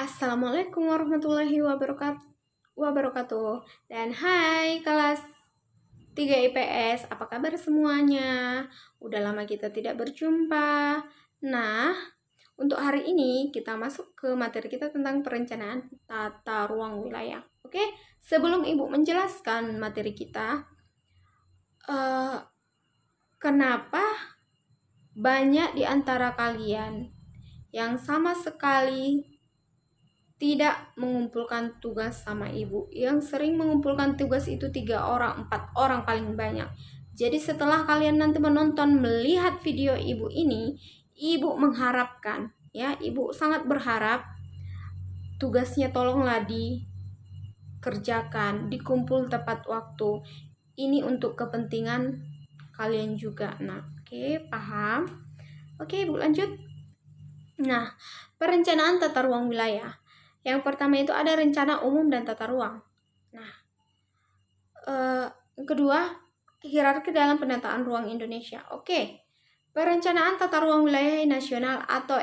Assalamualaikum warahmatullahi wabarakatuh. Dan hai kelas 3 IPS, apa kabar semuanya? Udah lama kita tidak berjumpa. Nah, untuk hari ini kita masuk ke materi kita tentang perencanaan tata ruang wilayah. Oke, sebelum Ibu menjelaskan materi kita, kenapa banyak di antara kalian yang sama sekali tidak mengumpulkan tugas sama ibu? Yang sering mengumpulkan tugas itu 3 orang, 4 orang paling banyak. Jadi setelah kalian nanti melihat video ibu ini, ibu mengharapkan, ya, ibu sangat berharap tugasnya tolonglah dikerjakan, dikumpul tepat waktu. Ini untuk kepentingan kalian juga. Nah, oke, paham? Oke, ibu lanjut. Nah, perencanaan tata ruang wilayah. Yang pertama itu ada rencana umum dan tata ruang. Nah, yang kedua, hierarki dalam penataan ruang Indonesia. Oke, perencanaan tata ruang wilayah nasional atau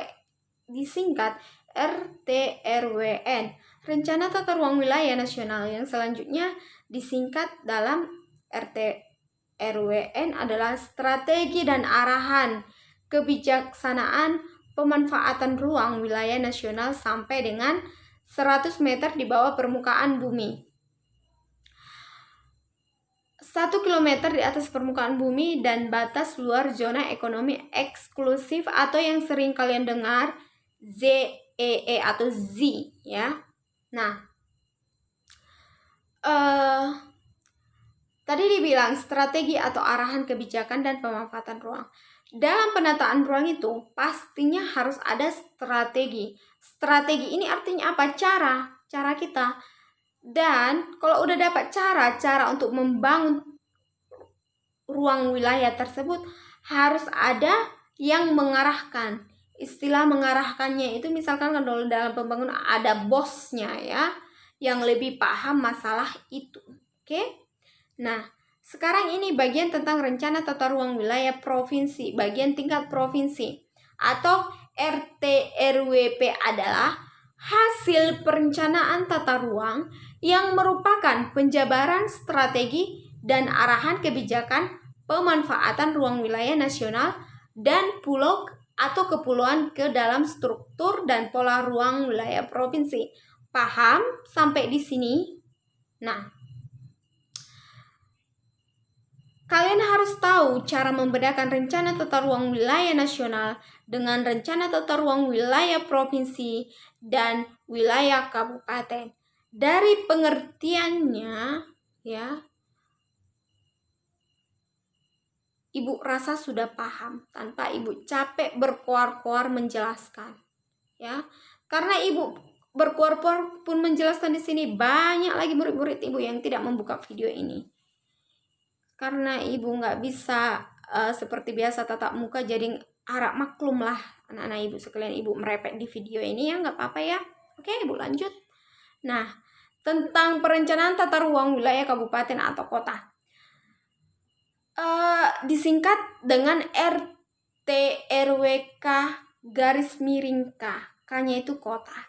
disingkat RTRWN. Rencana tata ruang wilayah nasional yang selanjutnya disingkat dalam RTRWN adalah strategi dan arahan kebijaksanaan pemanfaatan ruang wilayah nasional sampai dengan 100 meter di bawah permukaan bumi, 1 kilometer di atas permukaan bumi, dan batas luar zona ekonomi eksklusif atau yang sering kalian dengar ZEE atau Z, ya. Nah, tadi dibilang strategi atau arahan kebijakan dan pemanfaatan ruang. Dalam penataan ruang itu pastinya harus ada strategi. Strategi ini artinya apa? Cara kita. Dan kalau udah dapat cara untuk membangun ruang wilayah tersebut, harus ada yang mengarahkan. Istilah mengarahkannya itu misalkan kalau dalam pembangunan ada bosnya, ya, yang lebih paham masalah itu. Oke? Nah, sekarang ini bagian tentang rencana tata ruang wilayah provinsi, bagian tingkat provinsi atau RT/RWP adalah hasil perencanaan tata ruang yang merupakan penjabaran strategi dan arahan kebijakan pemanfaatan ruang wilayah nasional dan pulau atau kepulauan ke dalam struktur dan pola ruang wilayah provinsi. Paham sampai di sini? Nah, kalian harus tahu cara membedakan rencana tata ruang wilayah nasional dengan rencana tata ruang wilayah provinsi dan wilayah kabupaten. Dari pengertiannya, ya, ibu rasa sudah paham tanpa ibu capek berkoar-koar menjelaskan, ya. Karena ibu berkoar-koar pun menjelaskan di sini, banyak lagi murid-murid ibu yang tidak membuka video ini. Karena ibu nggak bisa seperti biasa tatap muka, jadi harap maklum lah anak-anak ibu sekalian, ibu merepet di video ini, ya, nggak apa-apa, ya. Oke, ibu lanjut. Nah, tentang perencanaan tata ruang wilayah kabupaten atau kota, disingkat dengan RT/RWK garis miring K, K-nya itu kota,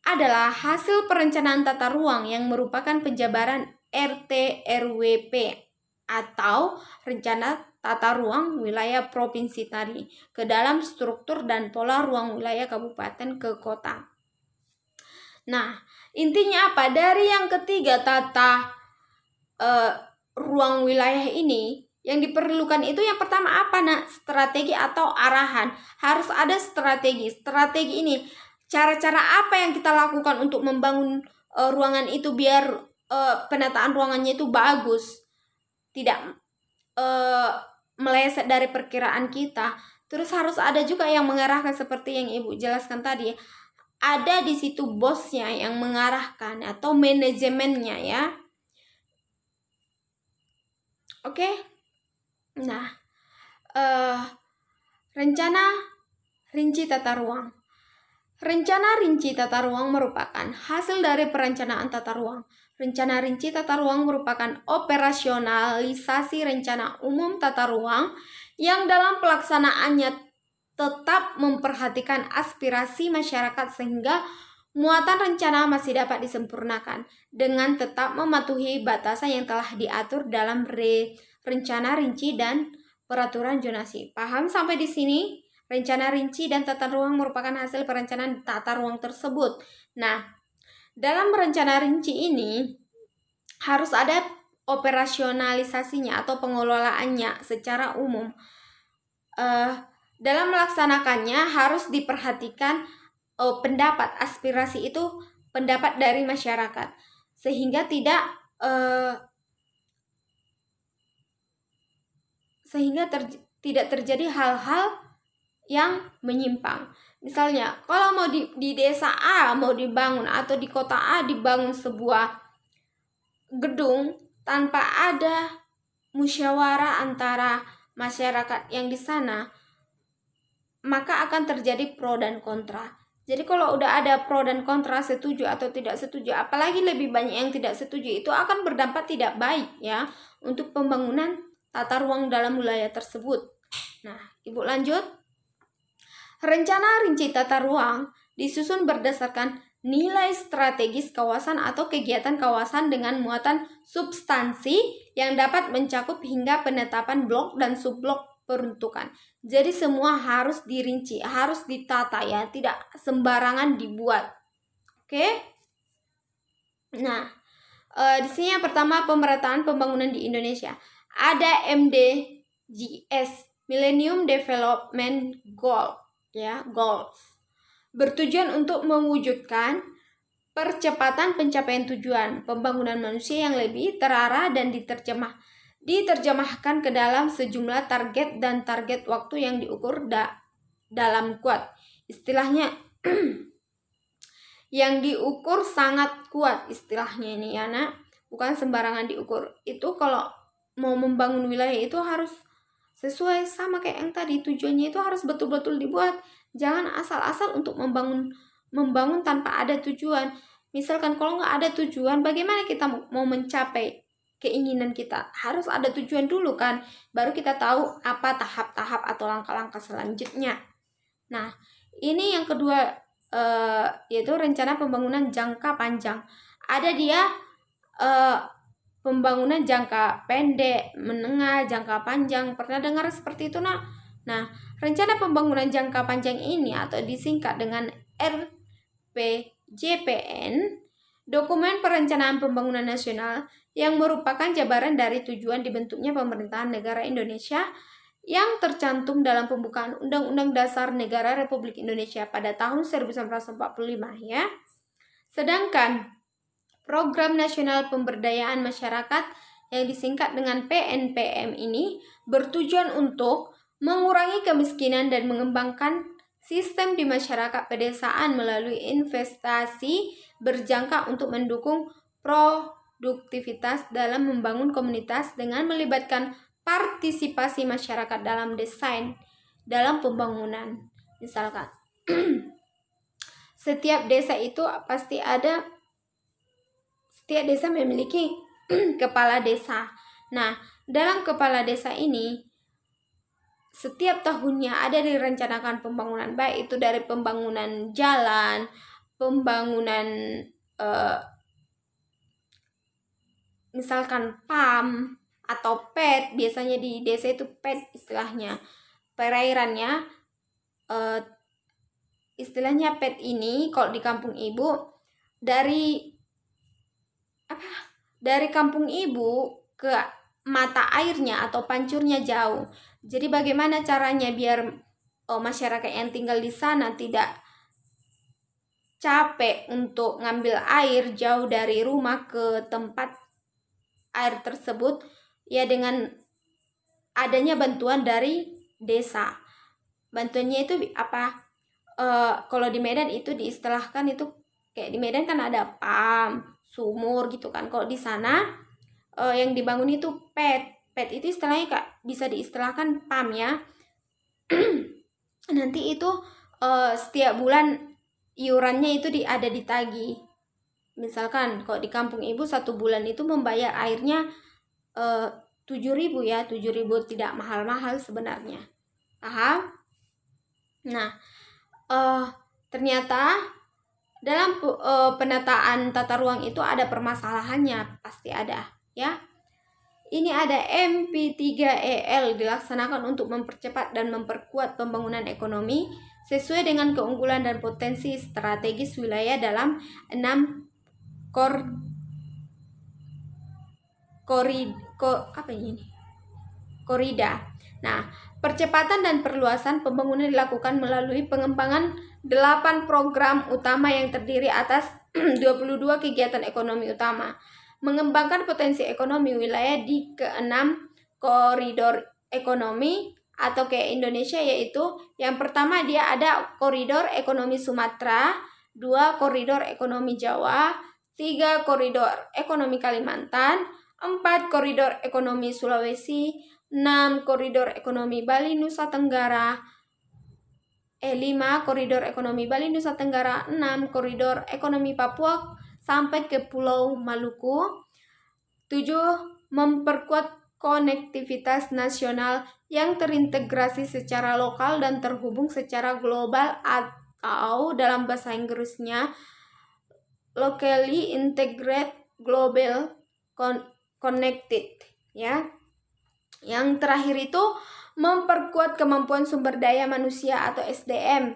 adalah hasil perencanaan tata ruang yang merupakan penjabaran RT/RWP atau rencana tata ruang wilayah provinsi tadi ke dalam struktur dan pola ruang wilayah kabupaten ke kota. Nah, intinya apa? Dari yang ketiga tata ruang wilayah ini, yang diperlukan itu yang pertama apa, nak? Strategi atau arahan. Harus ada strategi. Strategi ini cara-cara apa yang kita lakukan untuk membangun ruangan itu biar penataan ruangannya itu bagus, tidak meleset dari perkiraan kita. Terus harus ada juga yang mengarahkan seperti yang ibu jelaskan tadi. Ada di situ bosnya yang mengarahkan atau manajemennya, ya. Oke. Nah, rencana rinci tata ruang. Rencana rinci tata ruang merupakan hasil dari perencanaan tata ruang. Rencana rinci tata ruang merupakan operasionalisasi rencana umum tata ruang yang dalam pelaksanaannya tetap memperhatikan aspirasi masyarakat sehingga muatan rencana masih dapat disempurnakan dengan tetap mematuhi batasan yang telah diatur dalam rencana rinci dan peraturan zonasi. Paham sampai di sini? Rencana rinci dan tata ruang merupakan hasil perencanaan tata ruang tersebut. Nah, dalam rencana rinci ini harus ada operasionalisasinya atau pengelolaannya secara umum. Dalam melaksanakannya harus diperhatikan pendapat, aspirasi itu pendapat dari masyarakat, sehingga tidak terjadi hal-hal yang menyimpang. Misalnya, kalau mau di desa A mau dibangun atau di kota A dibangun sebuah gedung tanpa ada musyawarah antara masyarakat yang di sana, maka akan terjadi pro dan kontra. Jadi kalau udah ada pro dan kontra, setuju atau tidak setuju, apalagi lebih banyak yang tidak setuju, itu akan berdampak tidak baik ya untuk pembangunan tata ruang dalam wilayah tersebut. Nah, Ibu lanjut. Rencana rinci tata ruang disusun berdasarkan nilai strategis kawasan atau kegiatan kawasan dengan muatan substansi yang dapat mencakup hingga penetapan blok dan subblok peruntukan. Jadi semua harus dirinci, harus ditata ya, tidak sembarangan dibuat. Oke? Nah, di sini yang pertama pemerataan pembangunan di Indonesia. Ada MDGs, Millennium Development Goal, ya, goals. Bertujuan untuk mewujudkan percepatan pencapaian tujuan pembangunan manusia yang lebih terarah dan diterjemahkan ke dalam sejumlah target dan target waktu yang diukur dalam kuat. Istilahnya yang diukur sangat kuat istilahnya ini ya nak, bukan sembarangan diukur. Itu kalau mau membangun wilayah itu harus sesuai sama kayak yang tadi, tujuannya itu harus betul-betul dibuat. Jangan asal-asal untuk membangun tanpa ada tujuan. Misalkan kalau nggak ada tujuan, bagaimana kita mau mencapai keinginan kita? Harus ada tujuan dulu kan, baru kita tahu apa tahap-tahap atau langkah-langkah selanjutnya. Nah, ini yang kedua, yaitu rencana pembangunan jangka panjang. Ada dia pembangunan jangka pendek, menengah, jangka panjang. Pernah dengar seperti itu nak? Nah, rencana pembangunan jangka panjang ini atau disingkat dengan RPJPN, dokumen perencanaan pembangunan nasional yang merupakan jabaran dari tujuan dibentuknya pemerintahan negara Indonesia yang tercantum dalam pembukaan Undang-Undang Dasar Negara Republik Indonesia pada tahun 1945 ya. Sedangkan Program Nasional Pemberdayaan Masyarakat yang disingkat dengan PNPM ini bertujuan untuk mengurangi kemiskinan dan mengembangkan sistem di masyarakat pedesaan melalui investasi berjangka untuk mendukung produktivitas dalam membangun komunitas dengan melibatkan partisipasi masyarakat dalam desain dalam pembangunan. Misalkan setiap desa memiliki kepala desa. Nah, dalam kepala desa ini setiap tahunnya ada direncanakan pembangunan, baik itu dari pembangunan jalan, pembangunan misalkan PAM atau PET, biasanya di desa itu PET istilahnya, perairannya. Istilahnya PET ini kalau di kampung ibu dari kampung ibu ke mata airnya atau pancurnya jauh. Jadi bagaimana caranya biar masyarakat yang tinggal di sana tidak capek untuk ngambil air jauh dari rumah ke tempat air tersebut, ya dengan adanya bantuan dari desa. Bantuannya itu apa? Kalau di Medan itu diistilahkan itu kayak di Medan kan ada PAM, sumur gitu kan. Kalau di sana yang dibangun itu PET itu istilahnya bisa diistilahkan PAM ya. Nanti itu setiap bulan iurannya itu ada ditagih. Misalkan kalau di kampung ibu 1 bulan itu membayar airnya 7.000 ya, 7.000, tidak mahal-mahal sebenarnya. Paham? Nah, ternyata dalam penataan tata ruang itu ada permasalahannya, pasti ada ya. Ini ada MP3EL dilaksanakan untuk mempercepat dan memperkuat pembangunan ekonomi sesuai dengan keunggulan dan potensi strategis wilayah dalam 6 korida. Nah, percepatan dan perluasan pembangunan dilakukan melalui pengembangan 8 program utama yang terdiri atas 22 kegiatan ekonomi utama. Mengembangkan potensi ekonomi wilayah di ke-6 koridor ekonomi atau kayak Indonesia, yaitu yang pertama dia ada koridor ekonomi Sumatera, 2 koridor ekonomi Jawa, 3 koridor ekonomi Kalimantan, 4 koridor ekonomi Sulawesi, 6 koridor ekonomi Bali Nusa Tenggara, 5 koridor ekonomi Bali Nusa Tenggara, 6 koridor ekonomi Papua sampai ke Pulau Maluku. 7 memperkuat konektivitas nasional yang terintegrasi secara lokal dan terhubung secara global, atau dalam bahasa Inggrisnya locally integrated global connected ya. Yang terakhir itu memperkuat kemampuan sumber daya manusia atau SDM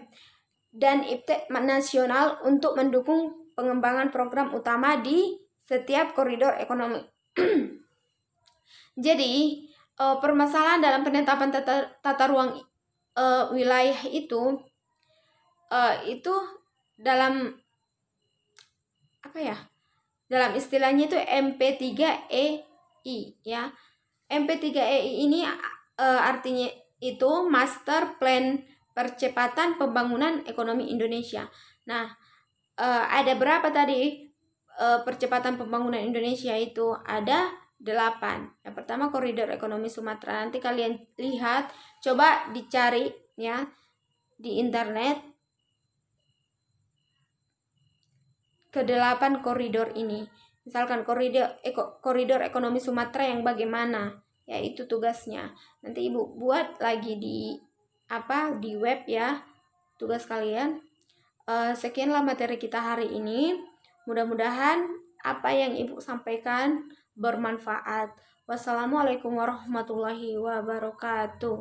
dan iptek nasional untuk mendukung pengembangan program utama di setiap koridor ekonomi. Jadi permasalahan dalam penetapan tata ruang wilayah itu dalam dalam istilahnya itu MP3EI ya. MP3EI ini artinya itu Master Plan Percepatan Pembangunan Ekonomi Indonesia. Nah, ada berapa tadi percepatan pembangunan Indonesia itu? Ada 8. Yang pertama koridor ekonomi Sumatera. Nanti kalian lihat, coba dicari ya di internet ke-8 koridor ini. Misalkan koridor ekonomi Sumatera yang bagaimana, ya itu tugasnya. Nanti Ibu buat lagi di web ya tugas kalian. Sekianlah materi kita hari ini. Mudah-mudahan apa yang Ibu sampaikan bermanfaat. Wassalamualaikum warahmatullahi wabarakatuh.